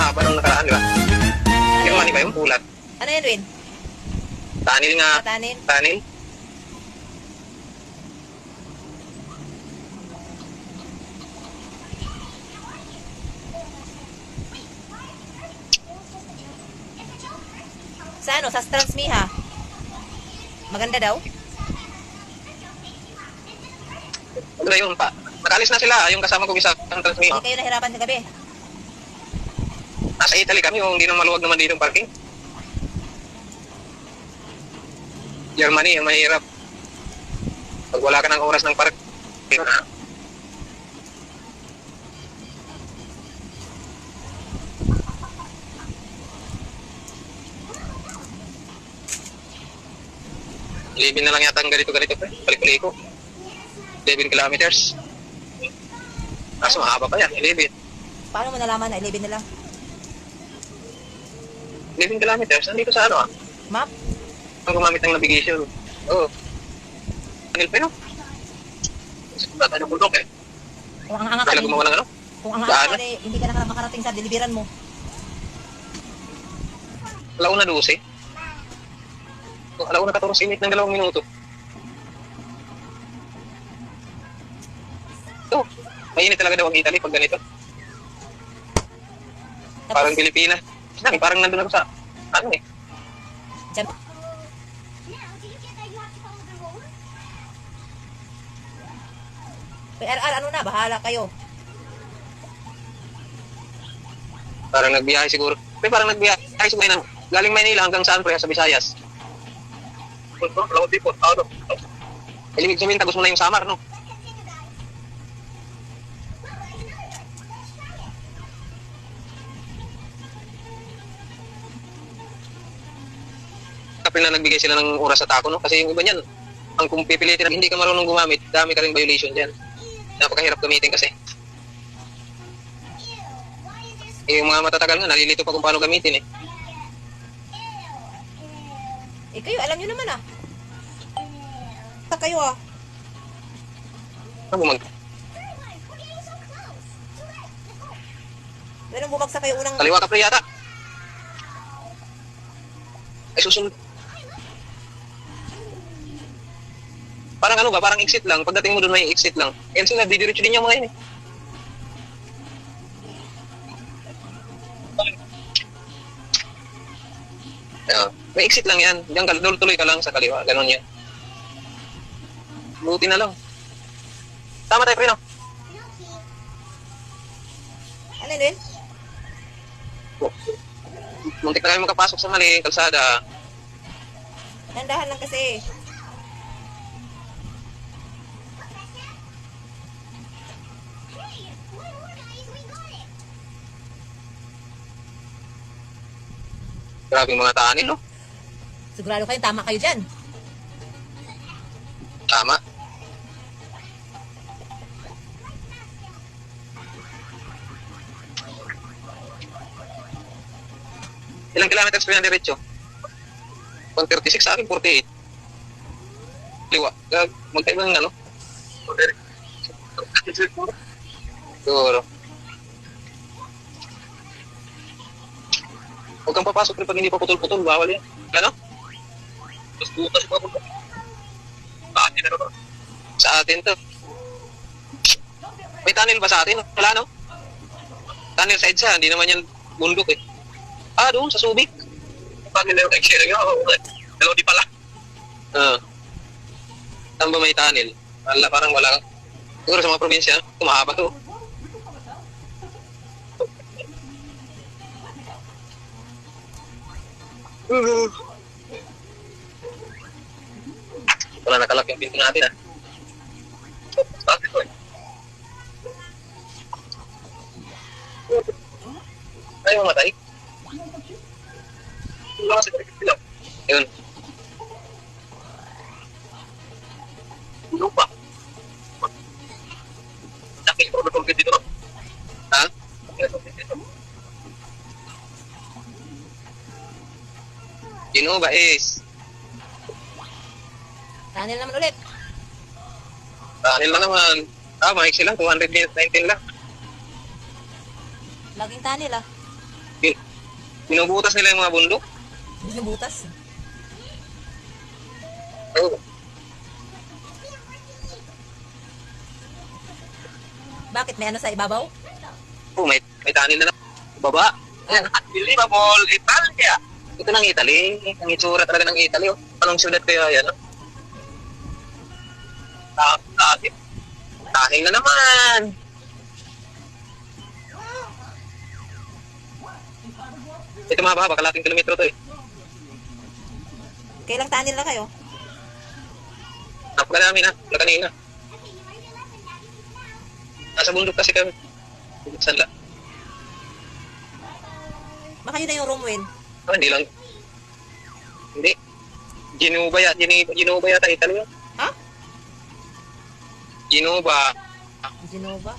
haba nung nakaraan, di ba? Yung mani ba yung pulat? Ano yan, Win? Tanil nga. Tanin? Tanil. Sa ano? Sa Transmiha? Maganda daw? Ano yun pa? Nakalis na sila, yung kasama ko isa ang transmit. Hindi kayo nahirapan sa gabi. Nasa Italy kami, yung hindi naman maluwag naman dito yung parking. Germany, yung mahirap. Pag wala ka ng oras ng parking. Libin na lang yata ang ganito, balik-balik ko. 11 kilometers. Kaso mahaba pa yan, 11. Paano mo nalaman na 11 na lang? 11 kilometers, nandito sa ano Map? Ang gumamit ng navigation. Oo. Anil pa yun. Wala tayo ng bundok eh. Kung ang anga ka, Kailan gumawa ng ano? kung ang anga ka, hindi ka na makarating sa deliveran mo. Alauna 12. Alauna 14 init ng 2 minuto. Ito, mainit talaga daw ang Italy pag ganito. Parang Pilipinas. Parang nandun ako sa, ano eh. Diyan. ano na, bahala kayo. Parang nagbiyahe siguro. Parang nagbiyahe siguro ng galing Manila hanggang saan pre, sa Visayas. Ibig sabihin, tagos mo na yung Samar, no? Kapil na nagbigay sila ng oras sa tako, no? Kasi yung iba niyan, ang kung pipilitin na hindi ka marunong gumamit, dami ka rin violation dyan. Napakahirap gamitin kasi. Yung mga matatagal nga, nalilito pa kung paano gamitin eh. Eh kayo, alam nyo naman ah. Kayo ah. Ano bumag? Ganun bumagsak kayo unang... Kaliwa ka pre yata. Ay susunod. Parang ano ba, parang exit lang. Pagdating mo doon may exit lang. Yan sila, didiretso din yung mga yun eh. May exit lang yan. Diyan ka, tuloy ka lang sa kaliwa. Ganon yan. Buti na lang. Tama tayo, Prino. Ano yun? Muntik na kami makapasok sa mali kalsada. Nandahan lang kasi. Grabe mga tanil, no? Sigurado kayo, tama kayo dyan. Tama. Ilang kilometers pa yan diretso? 136 sa akin, 48. Liwa. Magkaiba ng ano? Siguro. Huwag kang papasok rin pag hindi pa putol-putol. Bawal yan. Ano? Mas butas pa putol. Sa atin na ba? Sa atin to. May tunnel ba sa atin? Wala no? Tunnel sa EDSA. Hindi naman yan bundok eh. Ah, doon sa Subic. Tunnel na yung exit nga. Pero di pala. Saan ba may tunnel? Parang wala. Siguro sa mga probinsya, kumahaba to. Wala nakalak yung pinto natin Bakit ko eh? Ayaw mamatay? Wala kasi pagkakit lang. Yun. Lupa. Nakil ko na tungkit dito no? Ha? Gino ba is? Tunnel naman ulit. Tunnel na naman. Maiksi lang. 219 lang. Laging tunnel ah. Binubutas nila yung mga bundok. Binubutas. Oo. Bakit? May ano sa ibabaw? Oh, may tunnel na baba. Ayan, unbelievable Italia. Ito ng Italy. Ang itsura talaga ng Italy. Oh. Anong syudad kaya yan? Dati. Tunnel na naman. Ito mahaba, kalating kilometro to eh. Kailang tunnel na kayo? Napakadami na, wala kanina. Nasa bundok kasi kami. Buksan lang. Baka yun na yung Romwen. Ah, hindi lang. Hindi. Genova yata, Italy yun. Ha? Genova. Genova?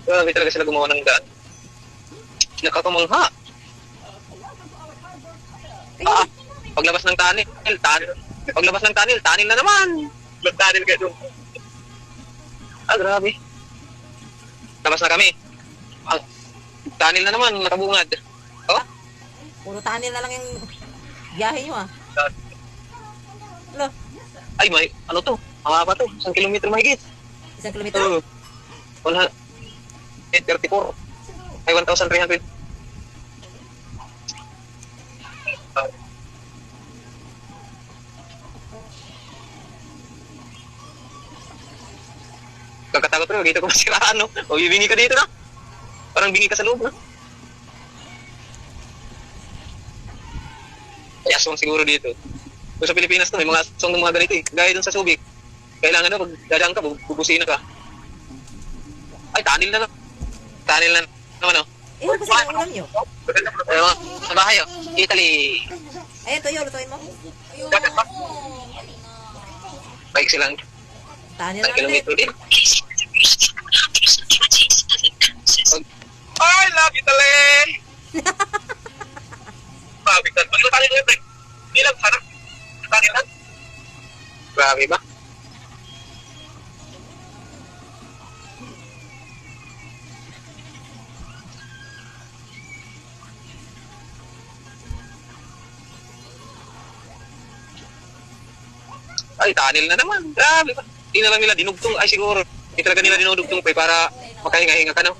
Grabe talaga sila gumawa ng daan. Nakakamangha. Ah, paglabas ng tunnel. Paglabas ng tunnel na naman. Tunnel kayo doon. Ah, grabe. Labas na kami. Ah, tunnel na naman, nakabungad. Oh? Puro tunnel na lang yung biyahe nyo ah. Ano? Ay, may, ano to? Mahaba to. 1 kilometro mahigit. 1 kilometro? 134. Ay, 1,300. Kakatakot rin, dito ko masiraan, no? O, bibingi ka dito, no? Parang bingi ka sa loob, no? Ay, aswang siguro dito. Kung sa Pilipinas, no, may mga aswang ng mga ganito, eh. Gaya dun sa Subic. Kailangan, no, pag dadaan ka, bubusina ka. Ay, tunnel na, no? Tunnel na, no, no? Eh, ano ba sa ulam nyo? Ay, sa bahay, oh. Italy. Ayan, tuyo, lutuin mo. Bike silang Tunnel 1 na ulit. kilometro din. I love Italy! Grabe ka. Ano tayo ngayon, pre? Hindi lang, sana. Tayo lang. Grabe ba? Ay, tunnel na naman. Grabe ba? Hindi na lang nila dinugtong. Ay, siguro. Hindi talaga nila dinudugtong pa para makahinga-hinga ka, no?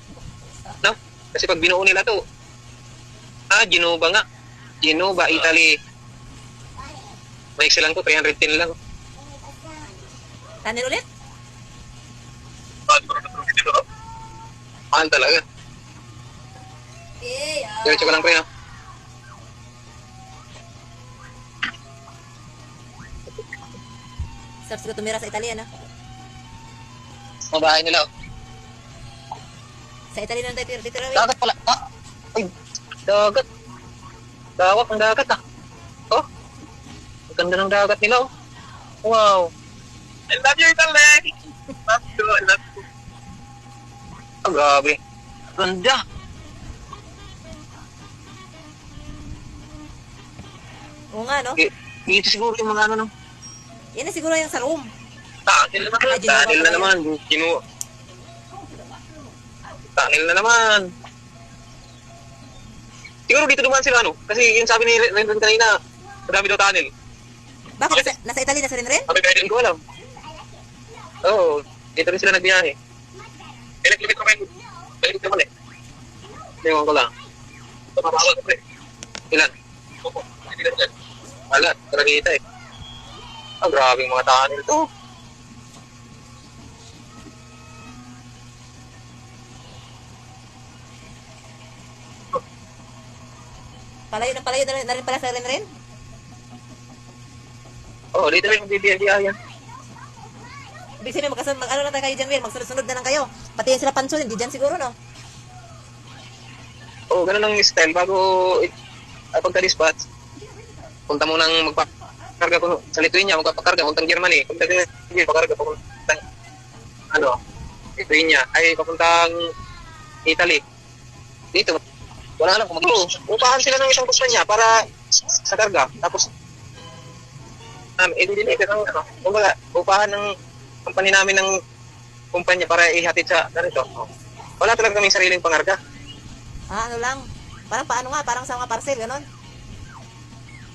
No? Kasi pag binuo nila to, Genova nga. Genova, Italy. Maiksi lang to, 310 lang. Tunnel ulit? Mahal talaga. Diretso ka lang, pre, no? Sarap siguro tumira sa Italia, no? Mga bahay nila, oh. Sa Italia na tayo dito rin. Dagat pala. Ah! Ay, dagat. Dawak ang dagat, ah. Oh, ang ganda ng dagat nila, oh. Wow. I love you, Italy. Love you, I love you. Oh, grabe. Ganda. Oo nga, no? Dito siguro yung mga ano, no? Yan na siguro yung sa room. Tunnel na naman. Tunnel na naman. Tunnel na naman. Siguro dito dumaan sila, ano? Kasi yung sabi ni Renren kanina, madami daw tunnel. Bakit? Nasa Italia na sa rin? Sabi kaya din ko alam. Oo, dito rin sila nagbiyahe. Eh, naglimit ko kayo. Naglimit naman eh. Ewan ko lang. Ito, mabawag ko eh. Ilan? Opo, hindi lang dyan. Wala, talaga eh. Ah, grabe mga tunnel to. Palayo na rin pala sa rin? Oo, dito rin magbibiyahe yan. Ibig sabihin, ano lang tayo kayo dyan, Will? Magsunod-sunod na lang kayo. Pati yung sila Panson, hindi dyan siguro, no? Oo, ganun ang style. Bago pagka-dispatch, punta mo nang magpakarga ko sa Lithuania, magpapakarga, puntang Germany. Punta din pakarga, papuntang Lithuania, ay papuntang Italy. Dito, wala lang kung upahan sila ng isang kumpanya para sa karga. Tapos, i-deliver ng kumbaga, upahan ng company namin ng kumpanya para ihatid sa ganito. Wala talaga kaming sariling pangarga. Ano lang. Parang paano nga, parang sa mga parcel, ganon.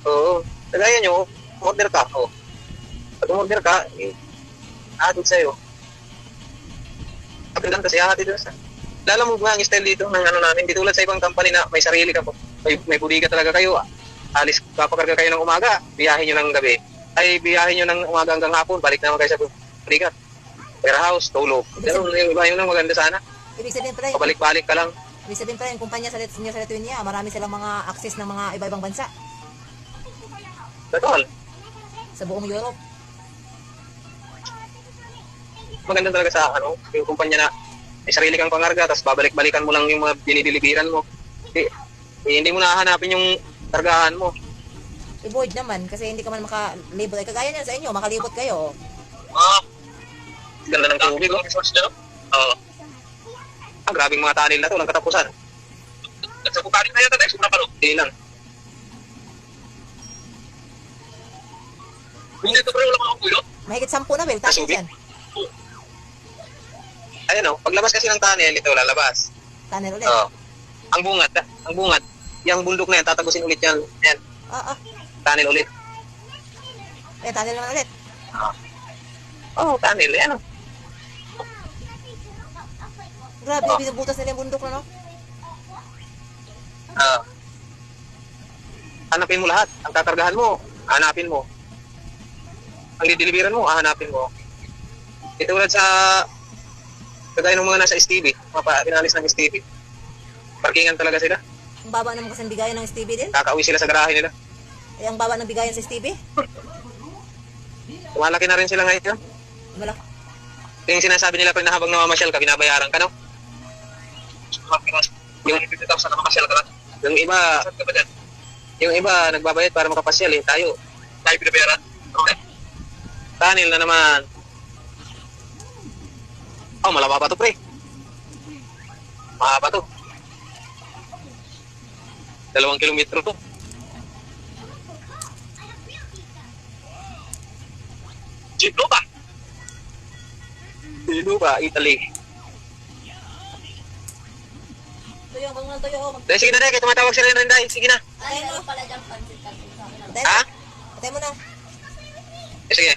Oo. Kagaya nyo, order ka. Oh. Pag order ka, ahatid sa'yo. Kapag lang kasi ahatid doon sa... Lalo mo nga ang style dito ng ano namin. Di tulad sa ibang company na may sarili ka po. May budiga talaga kayo. Alis, papakarga kayo ng umaga, biyahin nyo ng gabi. Ay, biyahin nyo ng umaga hanggang hapon, balik naman kayo sa budiga. Warehouse, tulog. Pero yung iba yun lang maganda sana. Ibig sabihin pala, Pabalik-balik ka lang. ibig sabihin pala yung kumpanya sa Lithuania, marami silang mga access ng mga iba-ibang bansa Total. sa buong Europe. Maganda talaga sa yung kumpanya na may sarili kang pangarga, tapos babalik-balikan mo lang yung mga dinidilibiran mo. Hindi mo nahahanapin yung kargahan mo. I-void naman kasi hindi ka man makalibot. Ay, kagaya niyan sa inyo, makalibot kayo. Ganda ng tubig, oh. Oo. Grabing mga tanil na to, lang katapusan. Sa bukanin na yan, tatay, sobrang palo. Hindi lang. Hindi ito, pre, wala mga kulo. Mahigit 10 na, Bel. Tapos Nasubi? yan. Ayan, oh. Paglabas kasi ng tunnel, ito, lalabas. Tunnel ulit. Oo. Ang bungat. Yung bundok na yan, tatagusin ulit yan. Ayan, tunnel ulit. Tunnel naman ulit. Tunnel, ayan, oh. Grabe, binubutas nila yung bundok na, no? Hanapin mo lahat. Ang kakargahan mo, hanapin mo. Ang dideliveran mo, hanapin mo. Ito tulad sa kagaya ng mga nasa STB, mga pinalis ng STB. Parkingan talaga sila. Ang baba naman kasi ng bigayan ng Stevie din. Kakauwi sila sa garahe nila. Eh, ang baba ng bigayan sa Stevie. Tumalaki na rin sila ngayon. Malaki. Yung sinasabi nila pag nahabang namamasyal ka, binabayaran ka, no? Yung 50,000 na mamasyal ka lang. Yung iba, nagbabayad para makapasyal, eh. Tayo binabayaran. Okay. Tunnel na naman. Malaba pa to, pre. Mahaba to. 2 kilometro to. Genova, Italy. Tuyo, bangunan tuyo. Dahil sige na, Dek. Tumatawag sila rin, Dahil. Sige na. Ay, ano pala dyan, pansit. Ha? Patay mo na. Sige.